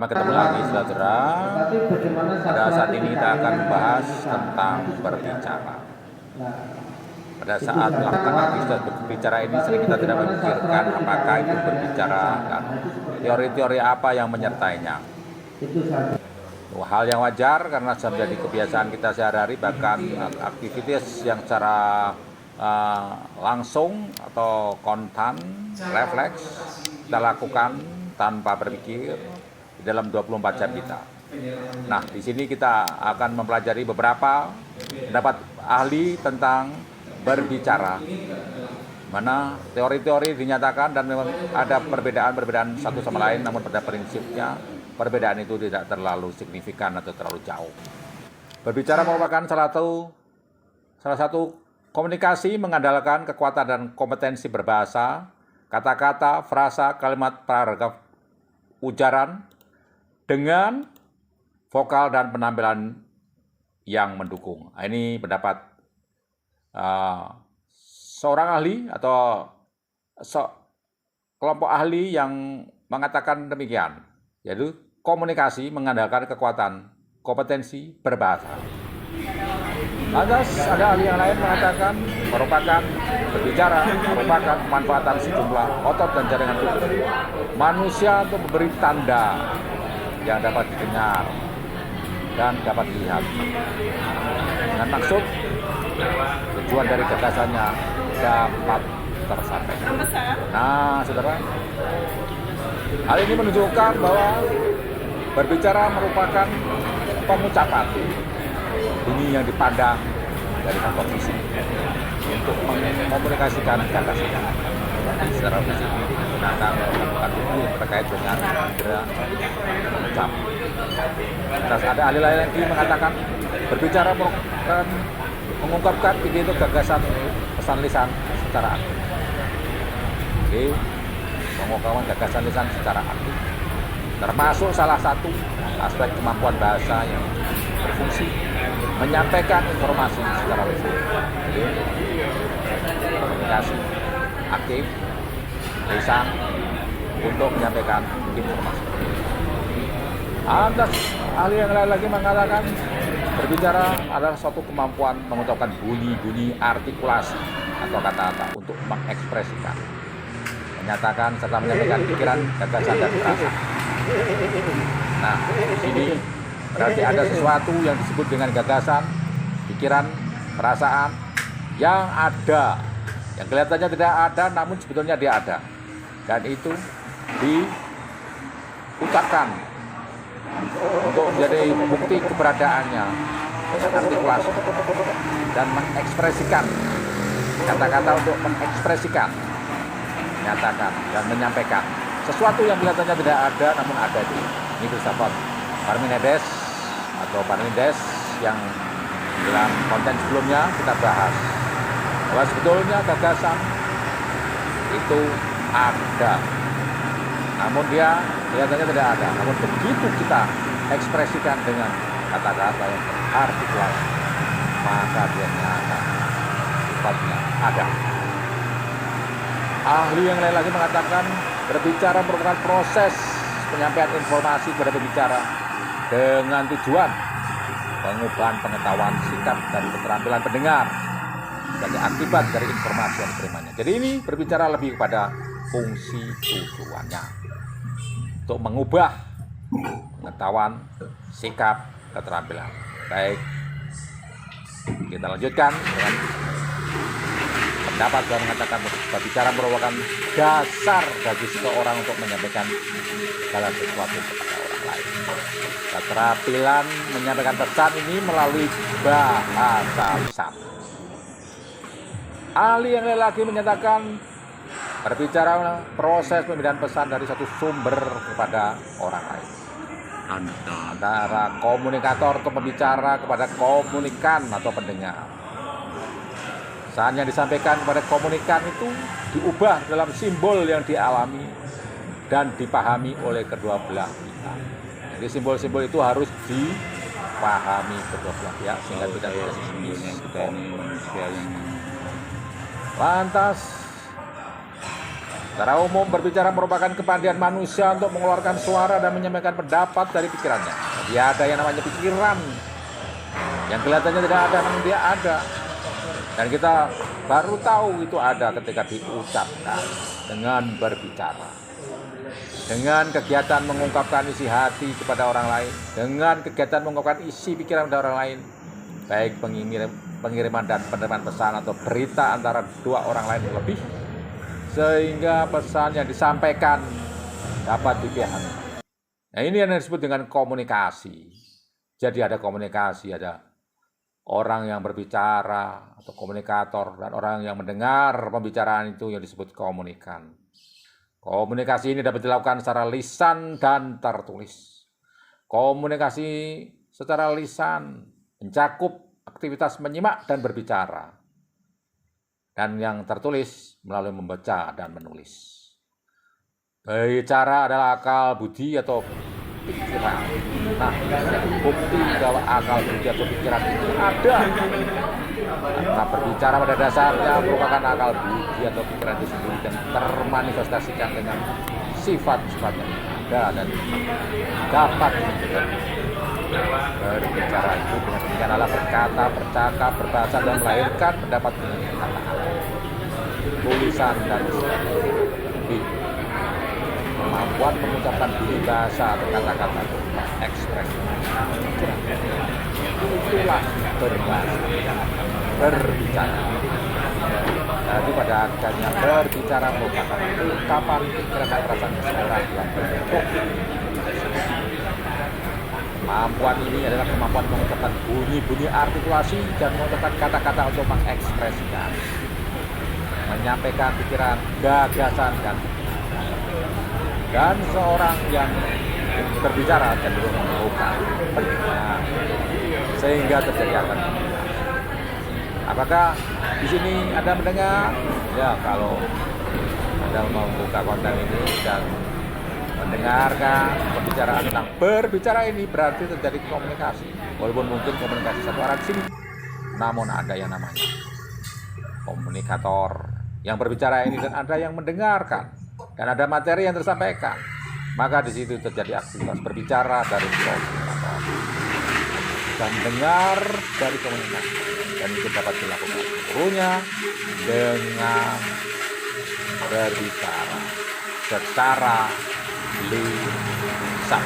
Ketemu lagi saudara. Pada saat ini kita akan membahas tentang berbicara. Pada saat melakukan aktivitas berbicara ini sering kita tidak memikirkan apakah itu berbicara dan teori-teori apa yang menyertainya. Hal yang wajar karena sudah menjadi kebiasaan kita sehari-hari, bahkan aktivitas yang secara langsung atau kontan, refleks kita lakukan tanpa berpikir di dalam 24 jam kita. Nah, di sini kita akan mempelajari beberapa pendapat ahli tentang berbicara, mana teori-teori dinyatakan dan memang ada perbedaan satu sama lain, namun pada prinsipnya perbedaan itu tidak terlalu signifikan atau terlalu jauh. Berbicara merupakan salah satu komunikasi mengandalkan kekuatan dan kompetensi berbahasa, kata-kata, frasa, kalimat, paragraf, ujaran, dengan vokal dan penampilan yang mendukung. Ini pendapat seorang ahli atau kelompok ahli yang mengatakan demikian, yaitu komunikasi mengandalkan kekuatan kompetensi berbahasa. Lantas ada ahli yang lain mengatakan berbicara merupakan pemanfaatan sejumlah otot dan jaringan tubuh manusia untuk memberi tanda yang dapat didengar dan dapat dilihat, dengan maksud tujuan dari gagasannya dapat tersampaikan. Nah, saudara, hal ini menunjukkan bahwa berbicara merupakan pengucapan bunyi yang dipandang dari faktor fisik untuk mengkomunikasikan gagasan secara fisik menggunakan tubuh terkait dengan gerak mengucap. Terus ada ahli lain lagi mengatakan berbicara merupakan mengungkapkan ide itu gagasan pesan lisan secara aktif. Jadi mengungkapkan gagasan lisan secara aktif termasuk salah satu aspek kemampuan bahasa yang berfungsi menyampaikan informasi secara lisan. Jadi komunikasi aktif lisan untuk menyampaikan informasi. Ada ahli yang lain lagi mengatakan berbicara adalah suatu kemampuan mengucapkan bunyi-bunyi artikulasi atau kata-kata untuk mengekspresikan, menyatakan serta menyampaikan pikiran, gagasan dan perasaan. Nah, di sini berarti ada sesuatu yang disebut dengan gagasan, pikiran, perasaan yang ada, yang kelihatannya tidak ada namun sebetulnya dia ada, dan itu diucapkan untuk menjadi bukti keberadaannya, artikulasi dan mengekspresikan kata-kata untuk mengekspresikan, menyatakan dan menyampaikan sesuatu yang kelihatannya tidak ada namun ada. Ini filsafat Parmenides yang dalam konten sebelumnya kita bahas bahwa sebetulnya gagasan itu ada, namun dia kelihatannya tidak ada. Namun begitu kita ekspresikan dengan kata-kata yang berartikulasi, maka dia nyata, sifatnya ada. Ahli yang lain lagi mengatakan berbicara merupakan proses penyampaian informasi kepada pembicara dengan tujuan pengubahan pengetahuan, sikap, dan keterampilan pendengar sebagai akibat dari informasi yang diterimanya. Jadi ini berbicara lebih kepada fungsi tujuannya untuk mengubah pengetahuan, sikap, keterampilan. Baik, kita lanjutkan dengan pendapat yang mengatakan berbicara merupakan dasar bagi seseorang untuk menyampaikan segala sesuatu kepada orang lain. Keterampilan menyampaikan pesan ini melalui bahasa lisan. Ahli yang lain lagi menyatakan berbicara proses pemberian pesan dari satu sumber kepada orang lain, antara komunikator atau pembicara kepada komunikan atau pendengar. Pesan yang disampaikan kepada komunikan itu diubah dalam simbol yang dialami dan dipahami oleh kedua belah pihak. Jadi simbol-simbol itu harus dipahami kedua belah pihak sehingga tidak manusia yang lantas Secara umum, berbicara merupakan kepandaian manusia untuk mengeluarkan suara dan menyampaikan pendapat dari pikirannya. Jadi ada yang namanya pikiran, yang kelihatannya tidak ada, namun dia ada. Dan kita baru tahu itu ada ketika diucapkan dengan berbicara. Dengan kegiatan mengungkapkan isi hati kepada orang lain, dengan kegiatan mengungkapkan isi pikiran kepada orang lain, baik pengiriman dan penerimaan pesan atau berita antara dua orang lain lebih, sehingga pesan yang disampaikan dapat dipahami. Nah, ini yang disebut dengan komunikasi. Jadi ada komunikasi, ada orang yang berbicara atau komunikator, dan orang yang mendengar pembicaraan itu yang disebut komunikan. Komunikasi ini dapat dilakukan secara lisan dan tertulis. Komunikasi secara lisan mencakup aktivitas menyimak dan berbicara. Dan yang tertulis melalui membaca dan menulis. Bicara adalah akal budi atau pikiran. Nah, bukti bahwa akal budi atau pikiran itu ada. Karena berbicara pada dasarnya merupakan akal budi atau pikiran itu sendiri dan termanifestasikan dengan sifat-sifat yang ada dan dapat ditunjukkan. Berbicara itu dengan demikian adalah berkata, bercakap, berbahasa dan melahirkan pendapat dengan perkataan, tulisan dan sebagainya. Kemampuan mengucapkan bunyi bahasa atau kata-kata ekspresi, itulah berbahasa, berbicara. Jadi pada akhirnya berbicara merupakan ungkapan pikiran dan perasaan seseorang yang berbentuk. Kemampuan ini adalah kemampuan mengucapkan bunyi-bunyi artikulasi dan mengucapkan kata-kata untuk mengekspresikan, menyampaikan pikiran, gagasan, dan seorang yang berbicara cenderung membuka pendengar sehingga terjadi akan komunikasi. Apakah di sini Anda mendengar? Ya, kalau Anda membuka konten ini dan mendengarkan pembicaraan tentang berbicara ini, berarti terjadi komunikasi. Walaupun mungkin komunikasi satu arah di sini, namun ada yang namanya komunikator yang berbicara ini dan ada yang mendengarkan dan ada materi yang tersampaikan. Maka di situ terjadi aktivitas berbicara dari komunikator dan dengar dari komunikasi, dan itu dapat dilakukan seluruhnya dengan berbicara secara lisan.